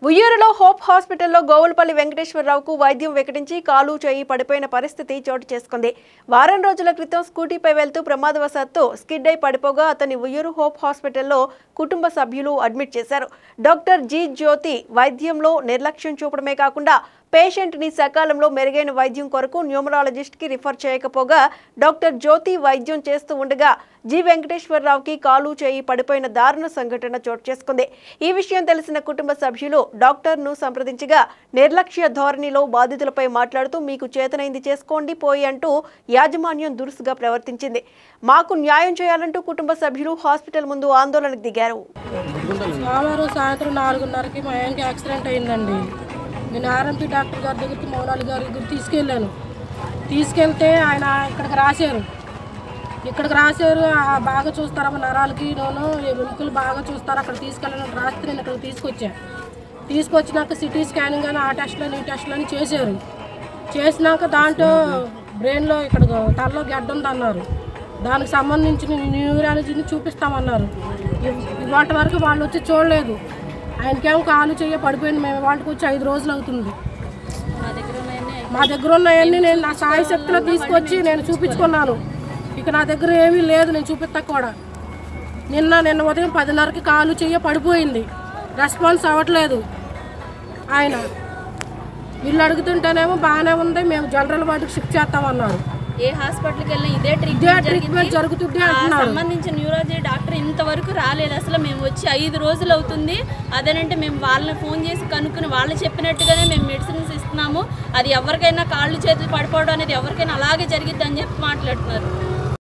ఉయ్యూరులో hope హాస్పిటల్లో గోవులపల్లి వెంకటేశ్వరరావుకు వైద్యం వికటించి కాలు చేయి పడిపోయిన పరిస్థితి చోటు చేసుకుంది. వారం రోజుల క్రితం స్కూటీపై వెళ్తూ ప్రమాదవశాత్తు స్కిడ్ అయి పడిపోగా అతన్ని ఉయ్యూరు హోప్ హాస్పిటల్లో కుటుంబ సభ్యులు అడ్మిట్ చేశారు. డాక్టర్ జి జ్యోతి వైద్యంలో నిర్లక్ష్యం చూపడమే కాకుండా పేషెంట్ ని సకాలంలో మెరుగైన వైద్యం కొరకు న్యూమరాలజిస్ట్ కి రిఫర్ చేయకపోగా డాక్టర్ జ్యోతి వైద్యం చేస్తూ ఉండగా జి వెంకటేశ్వరరావుకి కాలు చేయి పడిపోయిన దారుణ సంఘటన చోటు చేసుకుంది. ఈ విషయం తెలిసిన కుటుంబ సభ్యులు డాక్టర్ ను సంప్రదించగా నిర్లక్ష్య ధోరణిలో బాధితులపై మాట్లాడుతూ మీకు చేతనైంది చేసుకోండి పోయి అంటూ యాజమాన్యం దురుసుగా ప్రవర్తించింది. మాకు న్యాయం చేయాలంటూ కుటుంబ సభ్యులు హాస్పిటల్ ముందు ఆందోళనకు దిగారు. సోమవారం సాయంత్రం 4:30కి మా ఆయనకి యాక్సిడెంట్ అయిందండి. నేను ఆర్ఎంపీ డాక్టర్ గారి దగ్గరికి మౌనాలి గారి దగ్గరికి తీసుకెళ్తే ఆయన ఇక్కడికి రాశారు బాగా చూస్తారమ్మ నరాలకి వెలుకలు బాగా చూస్తారు అక్కడ తీసుకెళ్ళాలని రాస్తే నేను ఇక్కడ తీసుకొచ్చినాక సిటీ స్కానింగ్ అని ఆ టెస్ట్లని ఈ టెస్ట్లని చేసినాక దాంట్లో బ్రెయిన్లో ఇక్కడ తలలో గడ్డ ఉందన్నారు. దానికి సంబంధించిన న్యూరాలజీని చూపిస్తామన్నారు. ఇవాటి వరకు వాళ్ళు వచ్చి చూడలేదు. ఆయనకేమో కాలు చెయ్య పడిపోయింది. మేము వాళ్ళకి వచ్చి 5 రోజులు అవుతుంది. మా దగ్గర ఉన్నాయన్నీ నేను నా సాయి శక్తిలో తీసుకొచ్చి నేను చూపించుకున్నాను. ఇక నా దగ్గర ఏమీ లేదు, నేను చూపిస్తా కూడా. నిన్న ఉదయం 10:30కి కాలు చెయ్య పడిపోయింది. రెస్పాన్స్ అవ్వట్లేదు. ఆయన వీళ్ళు అడుగుతుంటేనేమో బాగానే ఉంది, మేము జనరల్ వార్డుకి షిఫ్ట్ చేస్తామన్నారు. ఏ హాస్పిటల్కి వెళ్ళినా ఇదే ట్రీట్మెంట్ జరుగుతుంది. సంబంధించిన న్యూరాలజీ డాక్టర్ ఇంతవరకు రాలేదు. అసలు మేము వచ్చి 5 రోజులు అవుతుంది. అదేనంటే మేము వాళ్ళని ఫోన్ చేసి కనుక్కుని వాళ్ళు చెప్పినట్టుగానే మేము మెడిసిన్స్ ఇస్తున్నాము. అది ఎవరికైనా కాళ్ళు చేతులు పడిపోవడం అనేది ఎవరికైనా అలాగే జరిగిద్ది అని చెప్పి మాట్లాడుతున్నారు.